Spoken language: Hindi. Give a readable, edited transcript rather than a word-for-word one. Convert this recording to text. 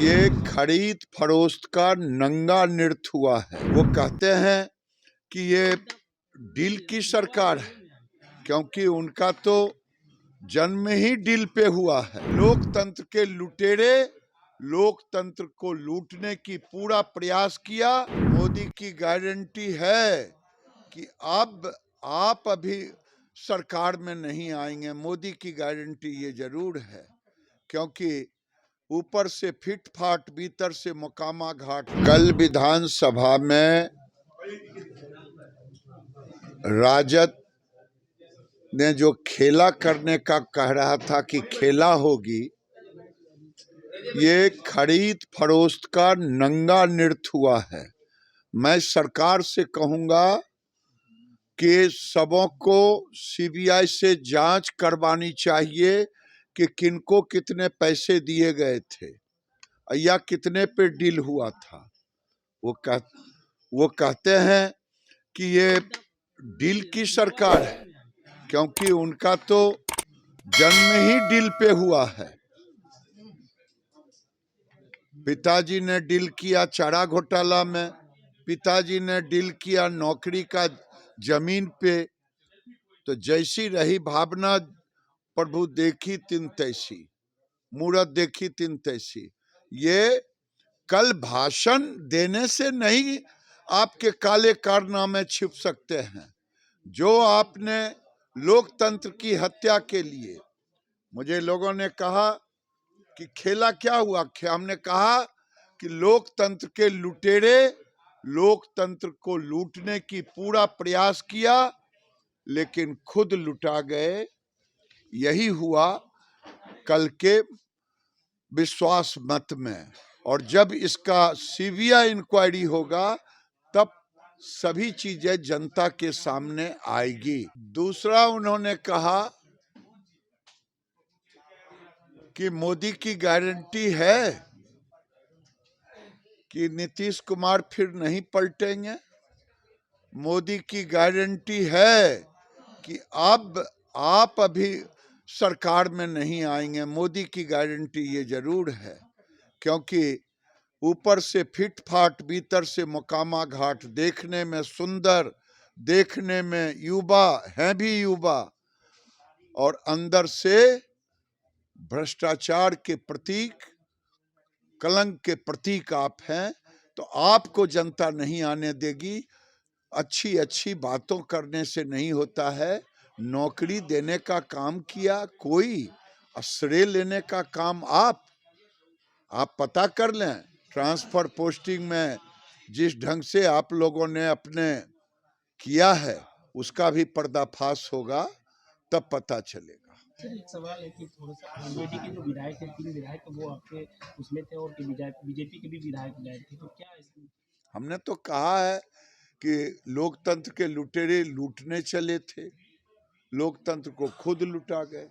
ये खरीद फरोख्त का नंगा नृत्य हुआ है। वो कहते हैं कि ये डील की सरकार है, क्योंकि उनका तो जन्म ही डील पे हुआ है। लोकतंत्र के लुटेरे लोकतंत्र को लूटने की पूरा प्रयास किया। मोदी की गारंटी है कि अब आप अभी सरकार में नहीं आएंगे। मोदी की गारंटी ये जरूर है, क्योंकि ऊपर से फिट फाट भीतर से मुकामा घाट। कल विधानसभा में राजद ने जो खेला करने का कह रहा था कि खेला होगी, ये खरीद फरोख्त का नंगा नृत्य हुआ है। मैं सरकार से कहूंगा कि सबों को सीबीआई से जांच करवानी चाहिए कि किनको कितने पैसे दिए गए थे या कितने पे डील हुआ था। वो कहते हैं कि ये डील की सरकार है, क्योंकि उनका तो जन्म ही डील पे हुआ है। पिताजी ने डील किया चारा घोटाला में, पिताजी ने डील किया नौकरी का जमीन पे। तो जैसी रही भावना प्रभु देखी तिन तैसी, मूरत देखी तिन तैसी। ये कल भाषण देने से नहीं आपके काले कारनामे छिप सकते हैं। जो आपने लोकतंत्र की हत्या के लिए, मुझे लोगों ने कहा कि खेला क्या हुआ। हमने कहा कि लोकतंत्र के लुटेरे लोकतंत्र को लूटने की पूरा प्रयास किया, लेकिन खुद लुटा गए। यही हुआ कल के विश्वास मत में। और जब इसका सीबीआई इंक्वायरी होगा, तब सभी चीजें जनता के सामने आएगी। दूसरा, उन्होंने कहा कि मोदी की गारंटी है कि नीतीश कुमार फिर नहीं पलटेंगे। मोदी की गारंटी है कि अब आप अभी सरकार में नहीं आएंगे। मोदी की गारंटी ये जरूर है, क्योंकि ऊपर से फिट फाट भीतर से मुकामा घाट, देखने में सुंदर, देखने में युवा हैं भी युवा, और अंदर से भ्रष्टाचार के प्रतीक, कलंक के प्रतीक आप हैं। तो आपको जनता नहीं आने देगी। अच्छी अच्छी बातों करने से नहीं होता है। नौकरी देने का काम किया कोई, श्रेय लेने का काम आप पता कर लें। ट्रांसफर पोस्टिंग में जिस ढंग से आप लोगों ने अपने किया है, उसका भी पर्दाफाश होगा, तब पता चलेगा। सर, एक सवाल है कि थोड़ा सा आरजेडी के जो विधायक थे, 3 विधायक, तो वो आपके उसमें थे, और बीजेपी के भी विधायक गए थे, तो क्या इसमें? हमने तो कहा है कि लोकतंत्र के लुटेरे लूटने चले थे, लोकतंत्र को खुद लुटा गए।